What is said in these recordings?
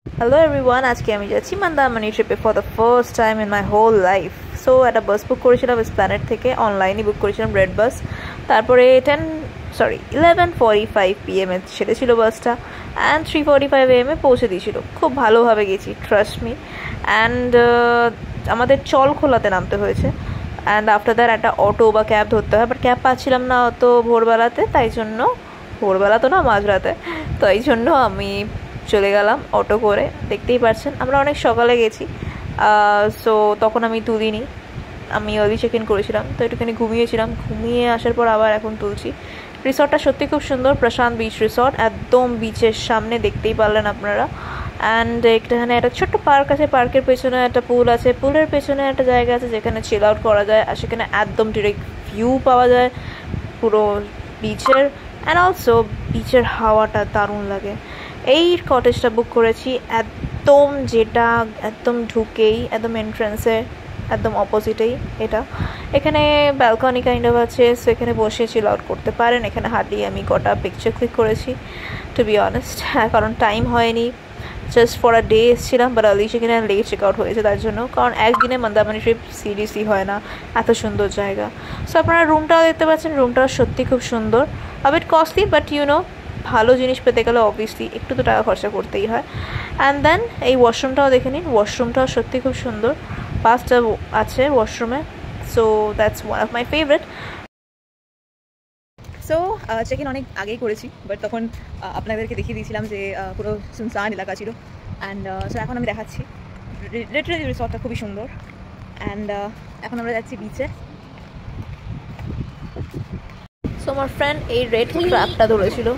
Hello everyone, আজকে আমি যাচ্ছি মন্দারমণি ট্রিপে for the first time in my whole life. So একটা বাস বুক করেছিলাম এসপ্ল্যানেড থেকে, অনলাইনে বুক করেছিলাম রেড বাস। তারপরে 11:45 PM ছেড়েছিল বাসটা অ্যান্ড 3:45 AM পৌঁছে দিয়েছিল। খুব ভালোভাবে গেছি, ট্রাস্ট মি। অ্যান্ড আমাদের চল খোলাতে নামতে হয়েছে, অ্যান্ড আফটার দ্যাট একটা অটো বা ক্যাব ধরতে হয়, বাট ক্যাব পাচ্ছিলাম না অত ভোরবেলাতে, তাই জন্য ভোরবেলা তো না, মাঝরাতে, তাই জন্য আমি চলে গেলাম অটো করে। দেখতেই পাচ্ছেন আমরা অনেক সকালে গেছি, সো তখন আমি তুলিনি, আমি আর্লি চেক ইন করেছিলাম, তো একটুখানি ঘুমিয়েছিলাম। ঘুমিয়ে আসার পর আবার এখন তুলছি। রিসর্টটা সত্যি খুব সুন্দর, প্রশান্ত বিচ রিসর্ট, একদম বিচের সামনে, দেখতেই পারলেন আপনারা। অ্যান্ড এখানে একটা ছোট্ট পার্ক আছে, পার্কের পেছনে একটা পুল আছে, পুলের পেছনে একটা জায়গা আছে যেখানে চিল আউট করা যায়, আর সেখানে একদম ডিরেক্ট ভিউ পাওয়া যায় পুরো বিচের। অ্যান্ড অলসো বিচের হাওয়াটা দারুণ লাগে। এই কটেজটা বুক করেছি একদম, যেটা একদম ঢুকেই একদম এন্ট্রান্সে একদম অপোজিটেই এটা। এখানে ব্যালকনি কাইন্ড অফ আছে, সো এখানে বসে চিল আউট করতে পারেন। এখানে হার্ডলি আমি কটা পিকচার ক্লিক করেছি, টু বি অনেস্ট, হ্যাঁ, কারণ টাইম হয়নি, জাস্ট ফর আ ডে এসেছিলাম, but early check in and late check out হয়েছে তার জন্য, কারণ একদিনে মন্দারমণি ট্রিপ সিরিয়াসলি হয় না, এত সুন্দর জায়গা। সো আপনারা রুমটাও দেখতে পাচ্ছেন, রুমটাও সত্যি খুব সুন্দর, আবিট কস্টলি, বাট ভালো জিনিস পেতে গেলে অবভিয়াসলি একটু তো টাকা খরচা করতেই হয়। অ্যান্ড দেন এই ওয়াশরুমটাও দেখে নিন, ওয়াশরুমটাও সত্যি খুব সুন্দর, বাথটা আছে ওয়াশরুমে, so that's one of my favourite. So check in অনেক আগেই করেছি, বাট তখন আপনাদেরকে দেখিয়ে দিয়েছিলাম যে পুরো সুনসান এলাকা ছিল। অ্যান্ড সো এখন আমি দেখাচ্ছি, লিটারালি রিসর্টটা খুবই সুন্দর। অ্যান্ড এখন আমরা যাচ্ছি বিচে। সো আমার ফ্রেন্ড এই রেড ক্র্যাবটা ধরেছিল,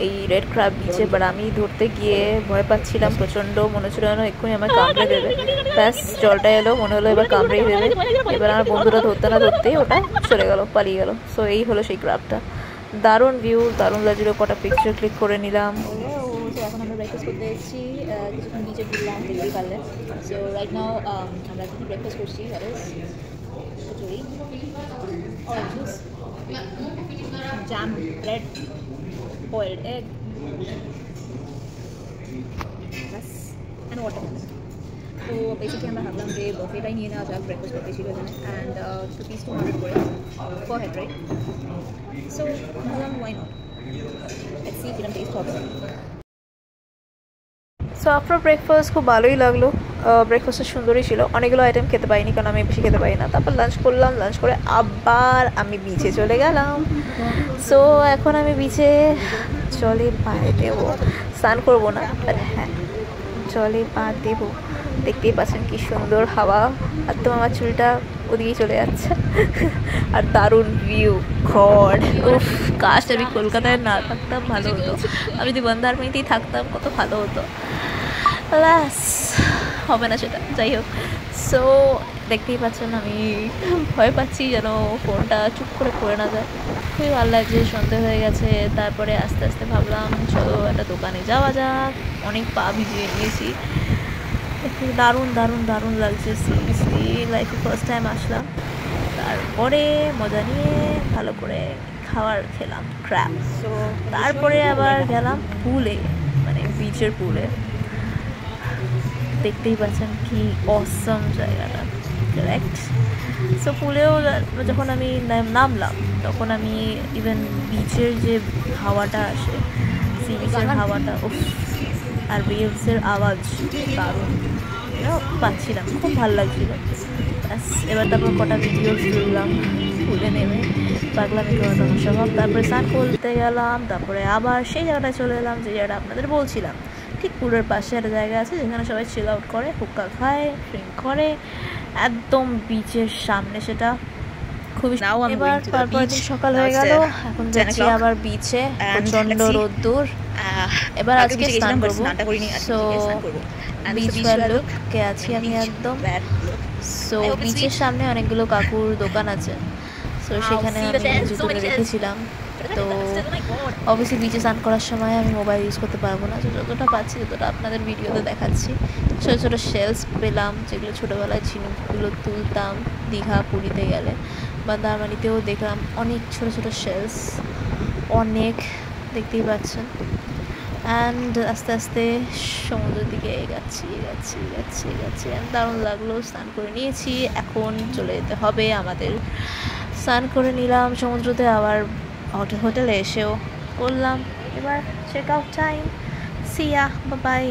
এই রেড ক্র্যাব বিচে, বাট আমি ধরতে গিয়ে ভয় পাচ্ছিলাম প্রচণ্ড, মনে হচ্ছিল যেন এক্ষুনি আমার কামড়ে দেবে। ব্যাস জলটা এলো, মনে হলো এবার কামড়েই দেবে। এবার আমার বন্ধুরা ধরতে না ধরতেই ওটা চলে গেল, পালিয়ে গেল। সো এই হলো সেই ক্র্যাবটা। দারুণ ভিউ, দারুণ লাগছিল, কটা পিকচার ক্লিক করে নিলাম। সো এখন আমরা ব্রেকফাস্ট করতে এসেছি, কিছুক্ষণ নিচে ঘুরলাম, দেখতেই পারলেন। সো রাইট নাও আমরা কি ব্রেকফাস্ট করছি, khichuri, orange juice, jam, bread, boiled egg, yes, and watermelon. তো বেসিক্যালি আমরা ভাবলাম যে বফেটাই নিয়ে নেওয়া যাক, ব্রেকফাস্ট করতে ছিল এখানে। অ্যান্ড রুপিস 200 করে পার হেড, রাইট? সো ভাবলাম ওয়াই নট, লেটস সি কিরকম টেস্ট হবে। সো আফটার ব্রেকফাস্ট খুব ভালোই লাগলো, ব্রেকফাস্টটা সুন্দরই ছিল। অনেকগুলো আইটেম খেতে পাইনি, কারণ আমি বেশি খেতে পারি না। তারপর লাঞ্চ করলাম, লাঞ্চ করে আবার আমি বিচে চলে গেলাম। সো এখন আমি বিচে জলে পা দেবো, স্নান করবো না, বাট হ্যাঁ জলে পা দেবো। দেখতেই পাচ্ছেন কি সুন্দর হাওয়া, একদম আমার চুলটা ওদিকেই চলে যাচ্ছে, আর দারুণ ভিউ, গড, উফ, কাশ আমি কলকাতায় না থাকতাম ভালো হতো, আমি যদি মন্দারমণিতেই থাকতাম কত ভালো হতো। লাস হবে না সেটা, যাই হোক। সো দেখতেই পাচ্ছেন আমি ভয় পাচ্ছি যেন ফোনটা চুপ করে পড়ে না যায়। খুবই ভালো লাগছে, সন্ধে হয়ে গেছে। তারপরে আস্তে আস্তে ভাবলাম চলো একটা দোকানে যাওয়া যাক, অনেক পা ভিজিয়ে নিয়েছি। দারুণ দারুণ দারুণ লাগছে, সিরিয়াসলি লাইফে ফার্স্ট টাইম আসলাম। তারপরে মজা নিয়ে ভালো করে খাবার খেলাম, ক্র্যাব। সো তারপরে আবার গেলাম পুলে, মানে বিচের পুলে। দেখতেই পাচ্ছেন কি অসম জায়গাটা, কারেক্ট। সো পুলেও যখন আমি নামলাম, তখন আমি ইভেন বিচের যে হাওয়াটা আসে, সি বিচের হাওয়াটা, উফ, আর ওয়েভসের আওয়াজ দারুণ পাচ্ছিলাম, খুব ভালো লাগছিল। ব্যাস এবার তারপর কটা ভিডিও তুললাম পুলে নেমে, পাগলামি করা তখন স্বভাব। তারপরে স্নান করতে গেলাম, তারপরে আবার সেই জায়গাটায় চলে এলাম যে জায়গাটা আপনাদের বলছিলাম। ঠিক পুলের পাশে একটা জায়গা আছে যেখানে সবাই চিল আউট করে, হুক্কা খায়, ড্রিঙ্ক করে, একদম বিচের সামনে সেটা। খুবই এবার তারপর দিন সকাল হয়ে গেল, এখন যাচ্ছি আবার বিচে, প্রচন্ড রোদ্দুর। এবার আজকে স্নান করবো, সো বিচ লুকে আছি আমি একদম। সো বিচের সামনে অনেকগুলো কাকুর দোকান আছে, সো সেখানে আমি জুতো রেখেছিলাম। তো অবভিয়াসলি বিচে স্নান করার সময় আমি মোবাইল ইউজ করতে পারবো না, তো যতটা পাচ্ছি ততটা আপনাদের ভিডিওতে দেখাচ্ছি। ছোটো ছোটো শেলস পেলাম, যেগুলো ছোটোবেলায় ঝিনুকগুলো তুলতাম দীঘা পুরীতে গেলে। মন্দারমণিতেও দেখলাম অনেক ছোটো ছোটো শেলস, অনেক, দেখতেই পাচ্ছেন অ্যান্ড আস্তে আস্তে সমুদ্রের দিকে এগাচ্ছি অ্যান্ড দারুণ লাগলো। স্নান করে নিয়েছি, এখন চলে যেতে হবে আমাদের। স্নান করে নিলাম সমুদ্রতে, আবার হোটেলে এসেও করলাম। এবার চেক আউট টাইম। সি ইয়া, বাই বাই।